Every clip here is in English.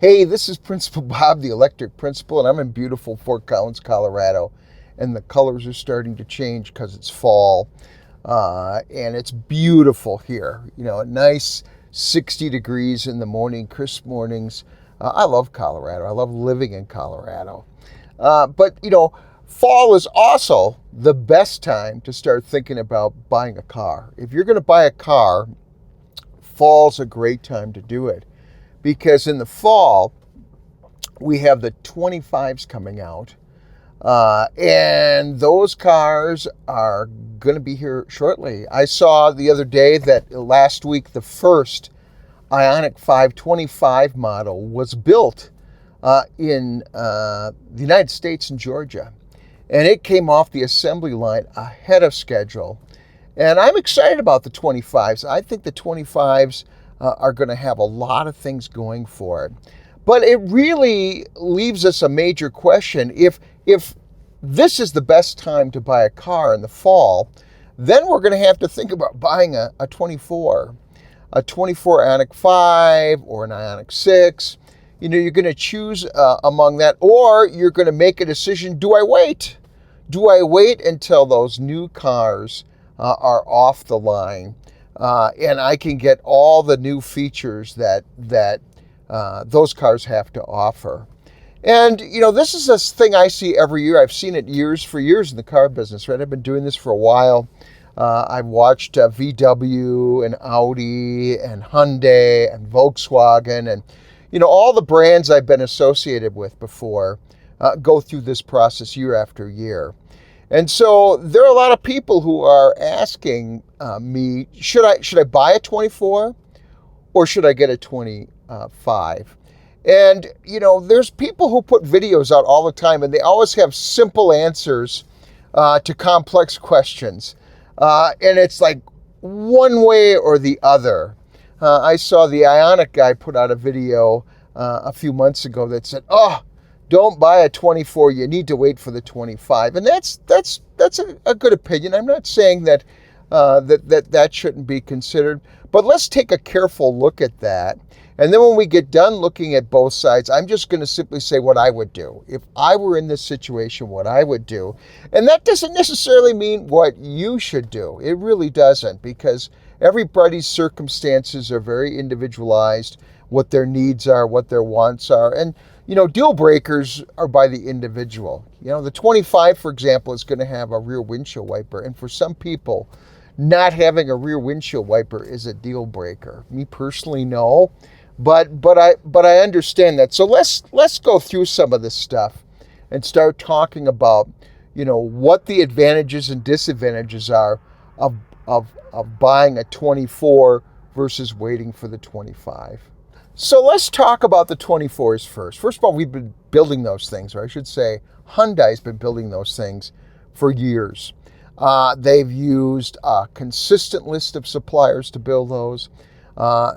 Hey, this is Principal Bob, the electric principal, and I'm in beautiful Fort Collins, Colorado. And the colors are starting to change because it's fall. And it's beautiful here. You know, a nice 60 degrees in the morning, crisp mornings. I love Colorado. I love living in Colorado. But fall is also the best time to start thinking about buying a car. If you're going to buy a car, fall's a great time to do it. Because in the fall, we have the 25s coming out, and those cars are going to be here shortly. I saw the other day that last week the first Ioniq 525 model was built in the United States and Georgia, and it came off the assembly line ahead of schedule. And I'm excited about the 25s. I think the 25s are going to have a lot of things going for it. But it really leaves us a major question. If this is the best time to buy a car in the fall, then we're going to have to think about buying a 24 Ioniq 5 or an Ioniq 6. You're going to choose among that, or you're going to make a decision, do I wait? Do I wait until those new cars are off the line? And I can get all the new features that those cars have to offer. And, this is a thing I see every year. I've seen it for years in the car business, right? I've been doing this for a while. I've watched VW and Audi and Hyundai and Volkswagen and, all the brands I've been associated with before go through this process year after year. And so there are a lot of people who are asking me, should I buy a 24 or should I get a 25? And, there's people who put videos out all the time, and they always have simple answers to complex questions. And it's like one way or the other. I saw the Ioniq guy put out a video a few months ago that said, don't buy a 24, you need to wait for the 25. And that's a good opinion. I'm not saying that that shouldn't be considered, but let's take a careful look at that. And then when we get done looking at both sides, I'm just going to simply say what I would do. If I were in this situation, what I would do. And that doesn't necessarily mean what you should do. It really doesn't, because everybody's circumstances are very individualized, what their needs are, what their wants are. And deal breakers are by the individual. The 25, for example, is going to have a rear windshield wiper. And for some people, not having a rear windshield wiper is a deal breaker. Me personally, no. But I understand that. So let's go through some of this stuff and start talking about, what the advantages and disadvantages are of buying a 24 versus waiting for the 25. So let's talk about the 24s first. First of all, we've been building those things, or I should say Hyundai's been building those things for years. They've used a consistent list of suppliers to build those.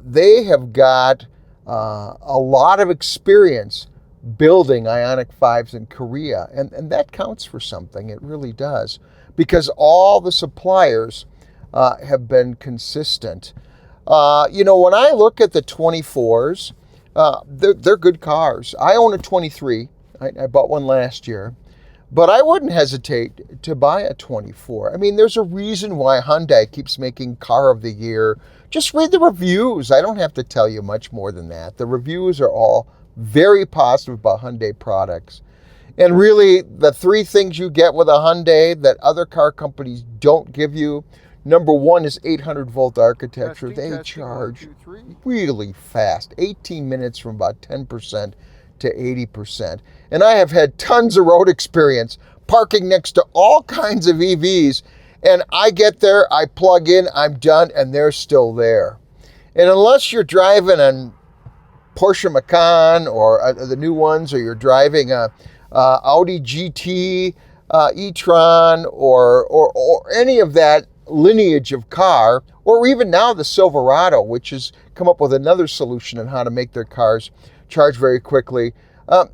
They have got a lot of experience building Ioniq 5s in Korea, and that counts for something. It really does, because all the suppliers have been consistent. When I look at the 24s, they're good cars. I own a 23. I bought one last year. But I wouldn't hesitate to buy a 24. I mean, there's a reason why Hyundai keeps making Car of the Year. Just read the reviews. I don't have to tell you much more than that. The reviews are all very positive about Hyundai products. And really, the three things you get with a Hyundai that other car companies don't give you, number one is 800-volt architecture. They charge really fast, 18 minutes from about 10% to 80%. And I have had tons of road experience parking next to all kinds of EVs, and I get there, I plug in, I'm done, and they're still there. And unless you're driving a Porsche Macan or the new ones, or you're driving a Audi GT e-tron or any of that lineage of car, or even now the Silverado, which has come up with another solution on how to make their cars charge very quickly,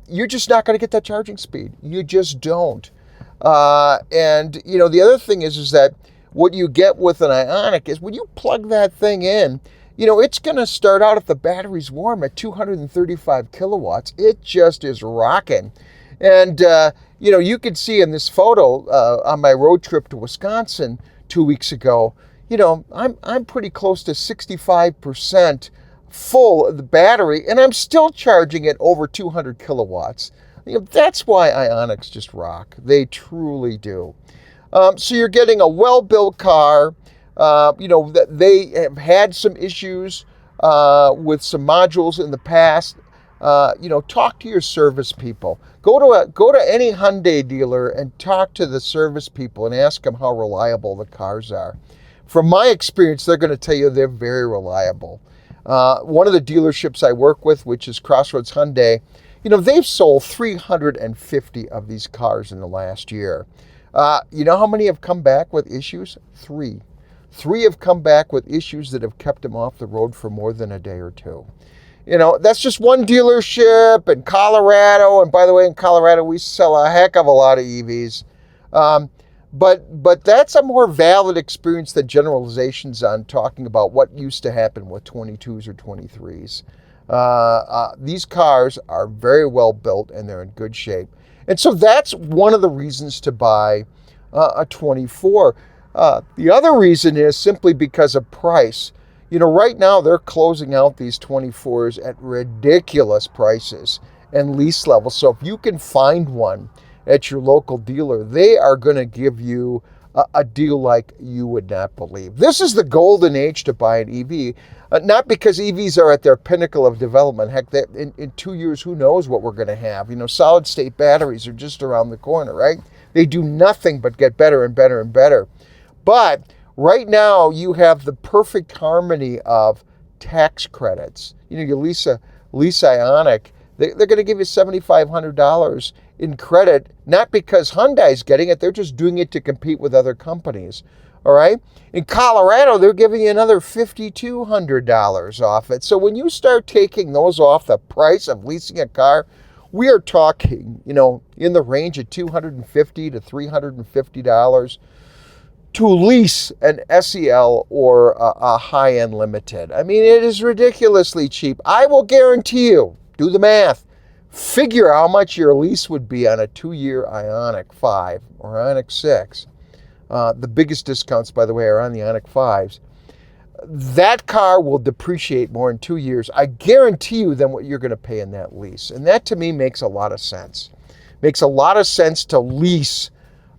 you're just not going to get that charging speed. You just don't. And the other thing is that what you get with an Ioniq is when you plug that thing in, it's going to start out if the battery's warm at 235 kilowatts. It just is rocking. And, you could see in this photo on my road trip to Wisconsin 2 weeks ago, I'm pretty close to 65% full of the battery, and I'm still charging it over 200 kilowatts. That's why Ioniqs just rock. They truly do. So you're getting a well-built car. They have had some issues with some modules in the past. Talk to your service people. Go to any Hyundai dealer and talk to the service people and ask them how reliable the cars are. From my experience, they're going to tell you they're very reliable. One of the dealerships I work with, which is Crossroads Hyundai, they've sold 350 of these cars in the last year. You know how many have come back with issues? Three. Three have come back with issues that have kept them off the road for more than a day or two. That's just one dealership in Colorado. And by the way, in Colorado, we sell a heck of a lot of EVs. But that's a more valid experience than generalizations on talking about what used to happen with 22s or 23s. These cars are very well built and they're in good shape. And so that's one of the reasons to buy a 24. The other reason is simply because of price. Right now they're closing out these 24s at ridiculous prices and lease levels. So if you can find one at your local dealer, they are going to give you a deal like you would not believe. This is the golden age to buy an EV, not because EVs are at their pinnacle of development. Heck, in 2 years, who knows what we're going to have? Solid state batteries are just around the corner, right? They do nothing but get better and better and better. But right now, you have the perfect harmony of tax credits. You lease Ioniq, they're going to give you $7,500 in credit, not because Hyundai's getting it, they're just doing it to compete with other companies. All right? In Colorado, they're giving you another $5,200 off it. So when you start taking those off the price of leasing a car, we are talking, in the range of $250 to $350 to lease an SEL or a high-end limited. I mean, it is ridiculously cheap. I will guarantee you, do the math, figure how much your lease would be on a 2-year Ioniq 5 or Ioniq 6. The biggest discounts, by the way, are on the Ioniq 5s. That car will depreciate more in 2 years, I guarantee you, than what you're going to pay in that lease. And that, to me, makes a lot of sense. Makes a lot of sense to lease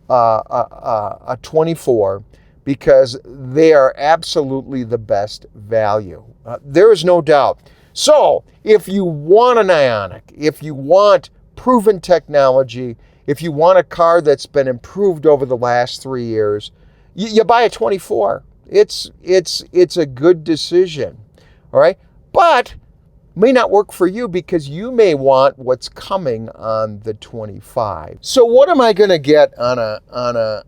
a 24 because they are absolutely the best value. There is no doubt. So if you want an Ioniq, if you want proven technology, if you want a car that's been improved over the last 3 years, you buy a 24. It's a good decision, all right? But may not work for you because you may want what's coming on the 25. So what am I going to get on a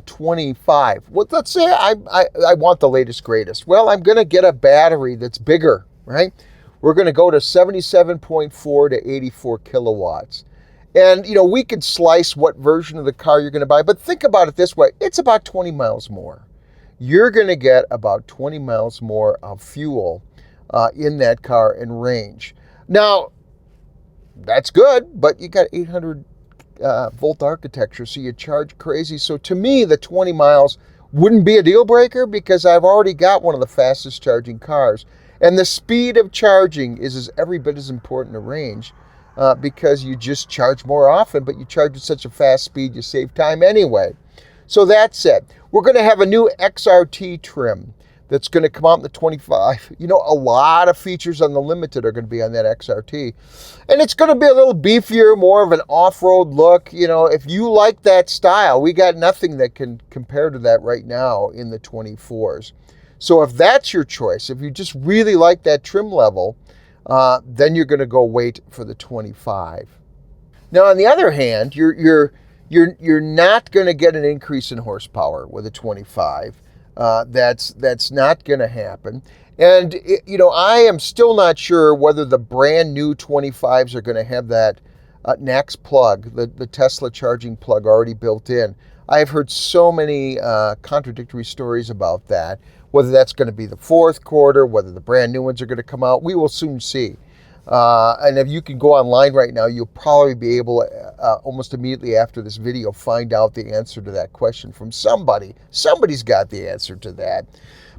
25? Well, let's say I want the latest greatest. Well, I'm going to get a battery that's bigger, right? We're going to go to 77.4 to 84 kilowatts. And, we could slice what version of the car you're going to buy, but think about it this way. It's about 20 miles more. You're going to get about 20 miles more of fuel in that car in range. Now, that's good, but you got 800 volt architecture, so you charge crazy. So to me, the 20 miles wouldn't be a deal breaker because I've already got one of the fastest charging cars. And the speed of charging is every bit as important to range because you just charge more often, but you charge at such a fast speed, you save time anyway. So that's it. We're going to have a new XRT trim that's going to come out in the 25. A lot of features on the Limited are going to be on that XRT. And it's going to be a little beefier, more of an off-road look. If you like that style, we got nothing that can compare to that right now in the 24s. So if that's your choice, if you just really like that trim level, then you're going to go wait for the 25. Now, on the other hand, you're not going to get an increase in horsepower with a 25. That's not going to happen. And, I am still not sure whether the brand new 25s are going to have that NACS plug, the Tesla charging plug already built in. I've heard so many contradictory stories about that. Whether that's going to be the fourth quarter, whether the brand new ones are going to come out, we will soon see. And if you can go online right now, you'll probably be able to, almost immediately after this video, find out the answer to that question from somebody. Somebody's got the answer to that.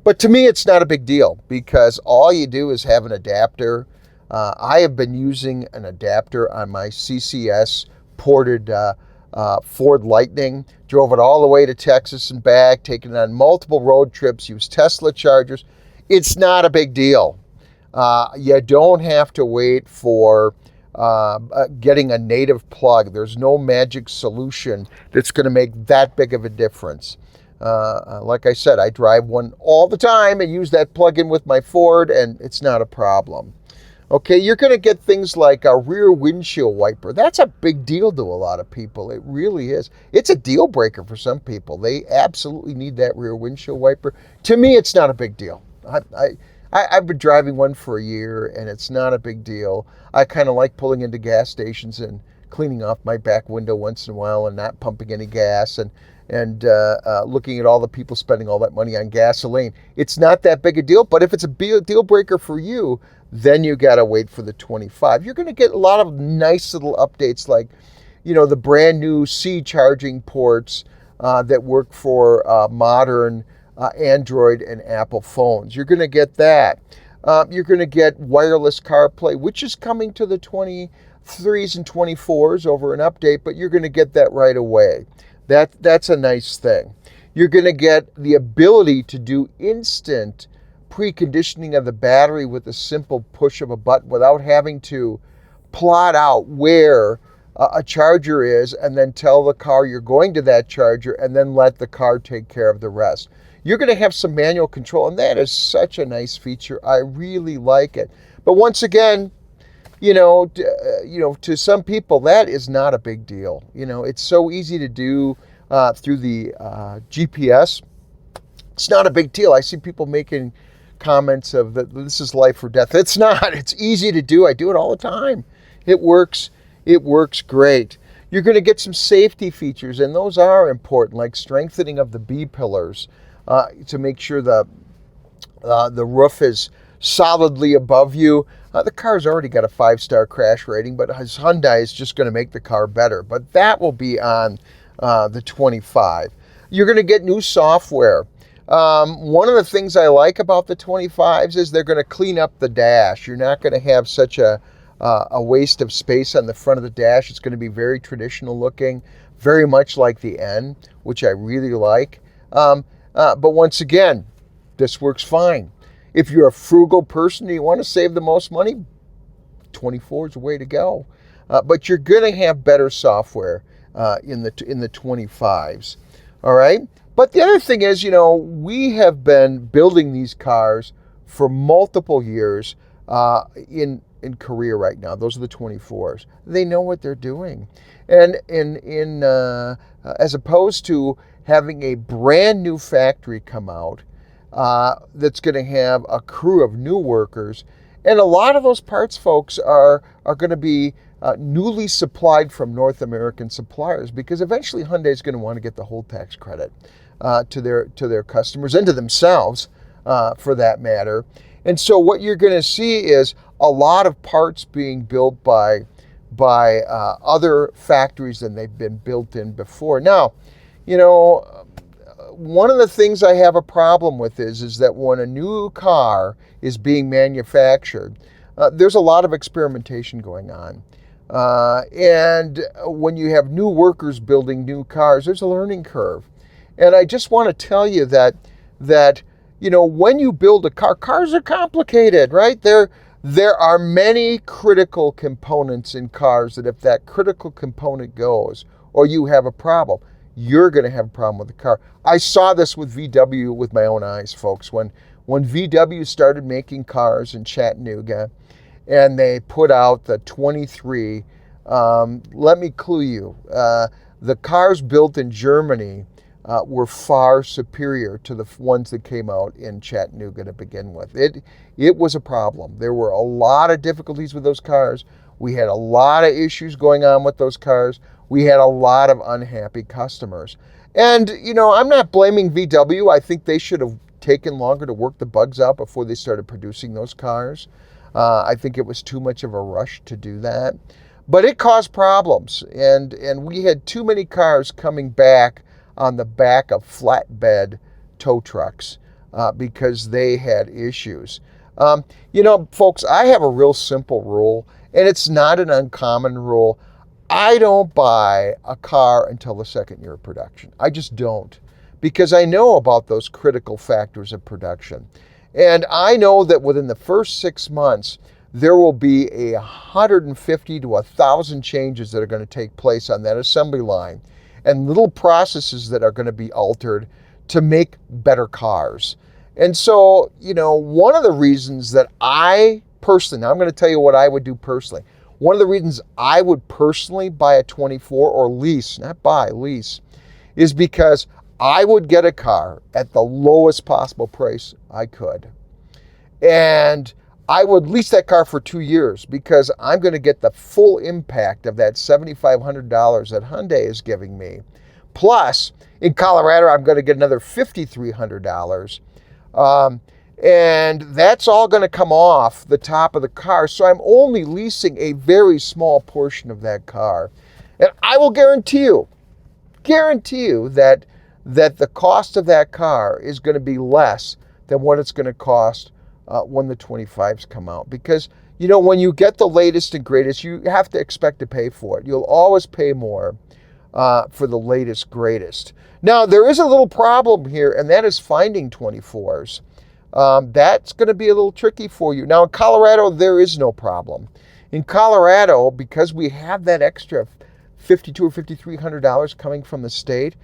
But to me, it's not a big deal because all you do is have an adapter. I have been using an adapter on my CCS ported Ford Lightning, drove it all the way to Texas and back, taken it on multiple road trips, used Tesla chargers. It's not a big deal. You don't have to wait for getting a native plug. There's no magic solution that's going to make that big of a difference. Like I said, I drive one all the time and use that plug-in with my Ford, and it's not a problem. Okay, you're going to get things like a rear windshield wiper. That's a big deal to a lot of people. It really is. It's a deal breaker for some people. They absolutely need that rear windshield wiper. To me, it's not a big deal. I've been driving one for a year, and it's not a big deal. I kind of like pulling into gas stations and cleaning off my back window once in a while and not pumping any gas and looking at all the people spending all that money on gasoline. It's not that big a deal, but if it's a deal breaker for you, then you got to wait for the 25. You're going to get a lot of nice little updates like, the brand new C charging ports that work for modern Android and Apple phones. You're going to get that. You're going to get wireless CarPlay, which is coming to the 23s and 24s over an update, but you're going to get that right away. That's a nice thing. You're going to get the ability to do instant preconditioning of the battery with a simple push of a button without having to plot out where a charger is and then tell the car you're going to that charger and then let the car take care of the rest. You're going to have some manual control, and that is such a nice feature. I really like it. But once again, to some people, that is not a big deal. It's so easy to do through the GPS. It's not a big deal. I see people making comments of that this is life or death. It's not. It's easy to do. I do it all the time. It works. It works great. You're going to get some safety features, and those are important, like strengthening of the B pillars to make sure the roof is solidly above you. The car's already got a 5-star crash rating, but Hyundai is just going to make the car better. But that will be on the 25. You're going to get new software. One of the things I like about the 25s is they're going to clean up the dash. You're not going to have such a waste of space on the front of the dash. It's going to be very traditional looking, very much like the N, which I really like. But once again, this works fine. If you're a frugal person and you want to save the most money, 24 is the way to go. But you're going to have better software in the 25s. All right. But the other thing is, we have been building these cars for multiple years in Korea right now. Those are the 24s. They know what they're doing. And as opposed to having a brand new factory come out that's going to have a crew of new workers. And a lot of those parts, folks, are going to be newly supplied from North American suppliers, because eventually Hyundai is going to want to get the whole tax credit to their customers and to themselves, for that matter. And so what you're going to see is a lot of parts being built by other factories than they've been built in before. Now, one of the things I have a problem with is that when a new car is being manufactured, there's a lot of experimentation going on. And when you have new workers building new cars, there's a learning curve. And I just want to tell you that when you build a car, cars are complicated, right? There are many critical components in cars that if that critical component goes or you have a problem, you're going to have a problem with the car. I saw this with VW with my own eyes, folks. When VW started making cars in Chattanooga and they put out the 23, let me clue you, the cars built in Germany were far superior to the ones that came out in Chattanooga to begin with. It was a problem. There were a lot of difficulties with those cars. We had a lot of issues going on with those cars. We had a lot of unhappy customers. And, I'm not blaming VW. I think they should have taken longer to work the bugs out before they started producing those cars. I think it was too much of a rush to do that. But it caused problems, and we had too many cars coming back on the back of flatbed tow trucks because they had issues. Folks, I have a real simple rule, and it's not an uncommon rule. I don't buy a car until the second year of production. I just don't, because I know about those critical factors of production. And I know that within the first 6 months, there will be 150 to 1,000 changes that are going to take place on that assembly line, and little processes that are going to be altered to make better cars. And so, one of the reasons that I personally, now I'm going to tell you what I would do personally. One of the reasons I would personally buy a 24 or lease, not buy, lease, is because I would get a car at the lowest possible price I could. And I would lease that car for 2 years because I'm going to get the full impact of that $7,500 that Hyundai is giving me. Plus, in Colorado, I'm going to get another $5,300. And that's all going to come off the top of the car. So I'm only leasing a very small portion of that car. And I will guarantee you that the cost of that car is going to be less than what it's going to cost when the 25s come out. Because, when you get the latest and greatest, you have to expect to pay for it. You'll always pay more for the latest, greatest. Now, there is a little problem here, and that is finding 24s. That's going to be a little tricky for you. Now, in Colorado, there is no problem. In Colorado, because we have that extra $5,200 or $5,300 coming from the state,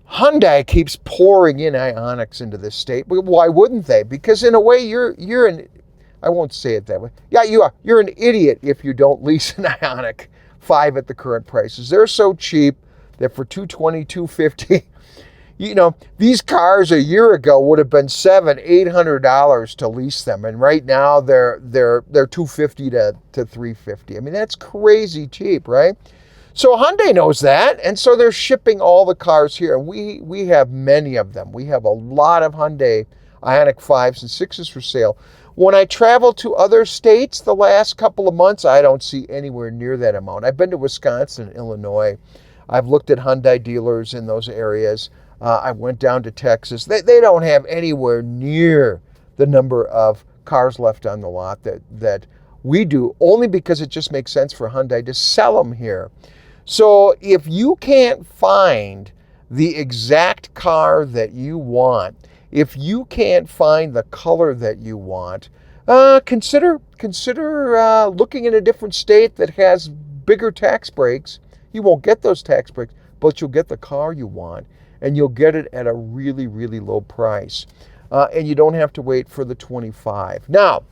Hyundai keeps pouring in Ioniqs into this state. But why wouldn't they? Because in a way, you're an, I won't say it that way. Yeah, you are. You're an idiot if you don't lease an Ioniq 5 at the current prices. They're so cheap that for $220, $250, these cars a year ago would have been $700, $800 to lease them, and right now they're $250 to $350. I mean, that's crazy cheap, right? So Hyundai knows that, and so they're shipping all the cars here. And we have many of them. We have a lot of Hyundai Ioniq 5s and 6s for sale. When I travel to other states the last couple of months, I don't see anywhere near that amount. I've been to Wisconsin and Illinois. I've looked at Hyundai dealers in those areas. I went down to Texas. They don't have anywhere near the number of cars left on the lot that we do, only because it just makes sense for Hyundai to sell them here. So if you can't find the exact car that you want, if you can't find the color that you want, consider looking in a different state that has bigger tax breaks. You won't get those tax breaks, but you'll get the car you want, and you'll get it at a really, really low price. And you don't have to wait for the 25. Now,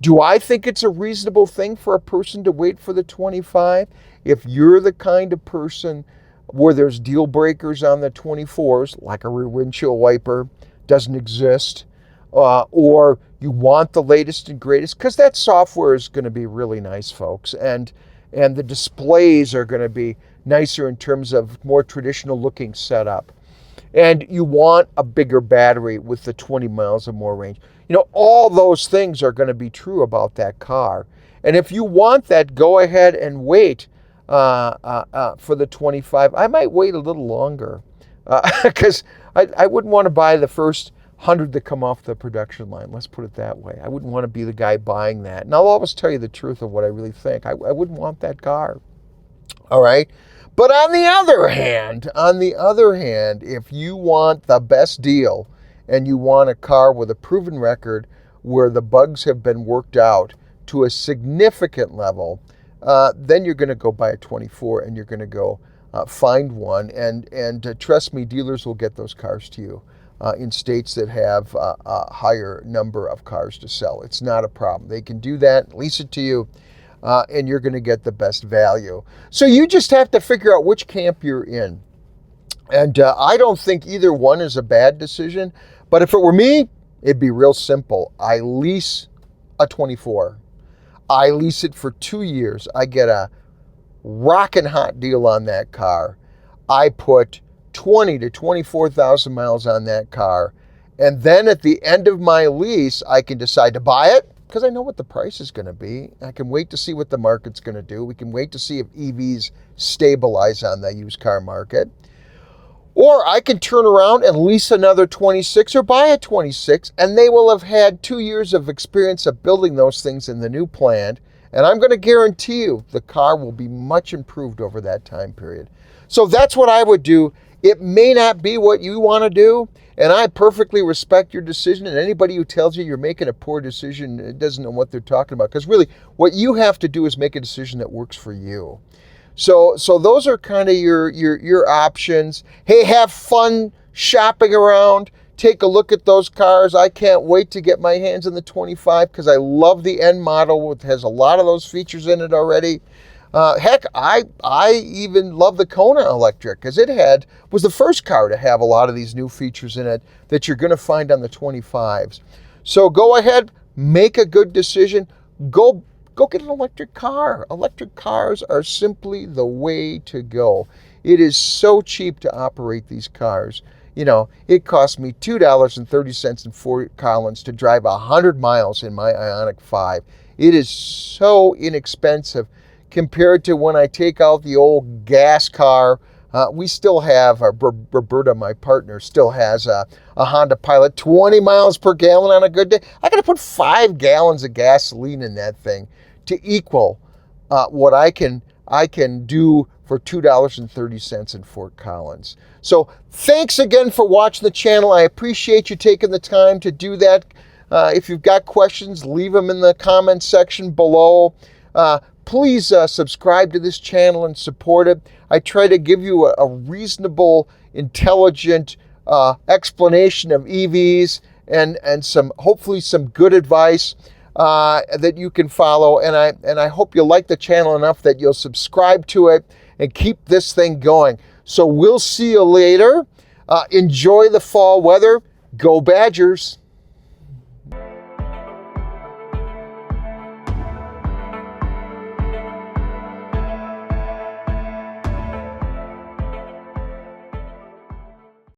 do I think it's a reasonable thing for a person to wait for the 25? If you're the kind of person where there's deal breakers on the 24s, like a rear windshield wiper doesn't exist, or you want the latest and greatest, because that software is going to be really nice, folks, and the displays are going to be nicer in terms of more traditional looking setup, and you want a bigger battery with the 20 miles or more range. All those things are going to be true about that car. And if you want that, go ahead and wait for the 25. I might wait a little longer because I wouldn't want to buy the first 100 that come off the production line. Let's put it that way. I wouldn't want to be the guy buying that. And I'll always tell you the truth of what I really think. I wouldn't want that car. All right. But on the other hand, if you want the best deal and you want a car with a proven record where the bugs have been worked out to a significant level, then you're going to go buy a 24 and you're going to go find one. And trust me, dealers will get those cars to you in states that have a higher number of cars to sell. It's not a problem. They can do that, lease it to you, and you're going to get the best value. So you just have to figure out which camp you're in. And I don't think either one is a bad decision. But if it were me, it'd be real simple. I lease a 24. I lease it for 2 years. I get a rockin' hot deal on that car. I put 20 to 24,000 miles on that car. And then at the end of my lease, I can decide to buy it because I know what the price is going to be. I can wait to see what the market's going to do. We can wait to see if EVs stabilize on the used car market. Or I can turn around and lease another 26 or buy a 26, and they will have had 2 years of experience of building those things in the new plant. And I'm going to guarantee you the car will be much improved over that time period. So that's what I would do. It may not be what you want to do, and I perfectly respect your decision. And anybody who tells you you're making a poor decision doesn't know what they're talking about. Because really, what you have to do is make a decision that works for you. So those are kind of your options. Hey, have fun shopping around. Take a look at those cars. I can't wait to get my hands on the 25 because I love the N model. It has a lot of those features in it already. Heck, I even love the Kona electric because it was the first car to have a lot of these new features in it that you're going to find on the 25s. So go ahead, make a good decision. Go get an electric car. Electric cars are simply the way to go. It is so cheap to operate these cars. You know, it cost me $2.30 in Fort Collins to drive 100 miles in my Ioniq 5. It is so inexpensive compared to when I take out the old gas car. We still have, Roberta, my partner, still has a Honda Pilot, 20 miles per gallon on a good day. I got to put 5 gallons of gasoline in that thing to equal what I can do for $2.30 in Fort Collins. So thanks again for watching the channel. I appreciate you taking the time to do that. If you've got questions, leave them in the comments section below. Please subscribe to this channel and support it. I try to give you a reasonable, intelligent explanation of EVs and hopefully some good advice that you can follow. And I hope you like the channel enough that you'll subscribe to it and keep this thing going. So we'll see you later. Enjoy the fall weather. Go Badgers.